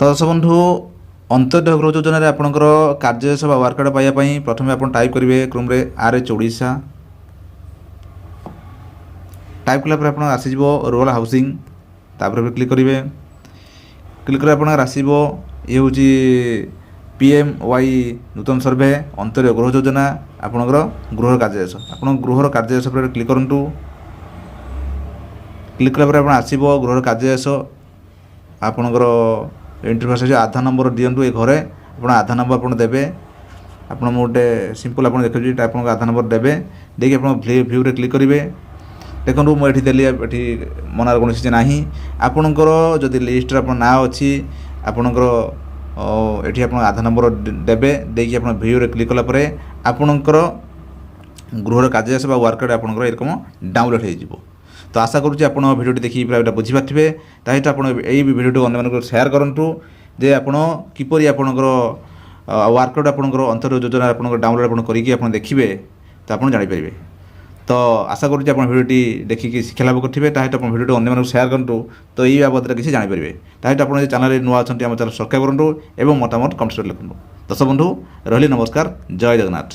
ତ ଦର୍ଶକ ବନ୍ଧୁ ଅନ୍ତୋଦୟ ଗୃହ ଯୋଜନାରେ ଆପଣଙ୍କର କାର୍ଯ୍ୟାଦେଶ ବା ୱାର୍କ କାର୍ଡ଼ ପାଇବା ପାଇଁ ପ୍ରଥମେ ଆପଣ ଟାଇପ୍ କରିବେ କ୍ରୋମ୍ରେ RH ଓଡ଼ିଶା। ଟାଇପ୍ କଲା ପରେ ଆପଣ ଆସିଯିବ ରୁରାଲ ହାଉସିଂ, ତାପରେ କ୍ଲିକ୍ କରିବେ। କ୍ଲିକ୍ করে আপনার আসব ইয়ে হচ্ছে PMY নূতন সর্ভে অন্তরীয় গৃহ যোজনা আপনার গৃহর কার্যাদেশ। আপনার গৃহর কার্যাদেশ উপরে ক্লিক করতু। ক্লিক কলা আপনার আসব গৃহর কার্যাদেশ। আপনার ইন্টরফেস আছে আধার নম্বর দিও এই ঘরে আপনার আধার নম্বর আপনার দেবে। আপনার গোটে সিম্পল আপনার দেখুছি আপনার আধার নম্বর দেবে দেখি আপনার ভিউরে ক্লিক করবে। দেখুন ମୁଁ ଏଠି ଦେଲି ଏଠି ମନାର କୌଣସି କିଛି ନାହିଁ। ଆପଣଙ୍କର ଯଦି ଲିଷ୍ଟରେ ଆପଣ ନାଁ ଅଛି ଆପଣଙ୍କର ଏଠି ଆପଣ ଆଧାର ନମ୍ବର ଦେବେ ଦେଇକି ଆପଣ ଭିୟୁରେ କ୍ଲିକ୍ କଲା ପରେ ଆପଣଙ୍କର ଗୃହର କାର୍ଯ୍ୟାଦେଶ ବା ୱାର୍କ କାର୍ଡ଼ ଆପଣଙ୍କର ଏରକମ ଡାଉନଲୋଡ଼ ହୋଇଯିବ। ତ ଆଶା କରୁଛି ଆପଣ ଭିଡ଼ିଓଟି ଦେଖିକି ପୁରା ଏଇଟା ବୁଝିପାରିଥିବେ। ତାହେଲେ ଆପଣ ଏଇ ଭିଡ଼ିଓଟି ଅନ୍ୟମାନଙ୍କୁ ସେୟାର କରନ୍ତୁ ଯେ ଆପଣ କିପରି ଆପଣଙ୍କର ୱାର୍କ କାର୍ଡ଼ ଆପଣଙ୍କର ଅନ୍ତର୍ଗତ ଯୋଜନା ଆପଣଙ୍କର ଡାଉନଲୋଡ଼ ଆପଣ କରିକି ଆପଣ ଦେଖିବେ ତ ଆପଣ ଜାଣିପାରିବେ। ତ ଆଶା କରୁଛି ଆପଣ ଭିଡ଼ିଓଟି ଦେଖିକି ଶିକ୍ଷା ଲାଭ କରିଥିବେ। ତାହେଲେ ଆପଣ ଭିଡ଼ିଓଟି ଅନ୍ୟମାନଙ୍କୁ ସେୟାର କରନ୍ତୁ ତ ଏହି ବାବଦରେ କିଛି ଜାଣିପାରିବେ। ତାହେଲେ ଆପଣ ଯଦି ଚ୍ୟାନେଲରେ ନୂଆ ଅଛନ୍ତି ଆମ ଚ୍ୟାନେଲ ସବସ୍କ୍ରାଇବ୍ କରନ୍ତୁ ଏବଂ ମତାମତ କମେଣ୍ଟ ଲେଖନ୍ତୁ। ଦର୍ଶକ ବନ୍ଧୁ ରହିଲି, ନମସ୍କାର, ଜୟ ଜଗନ୍ନାଥ।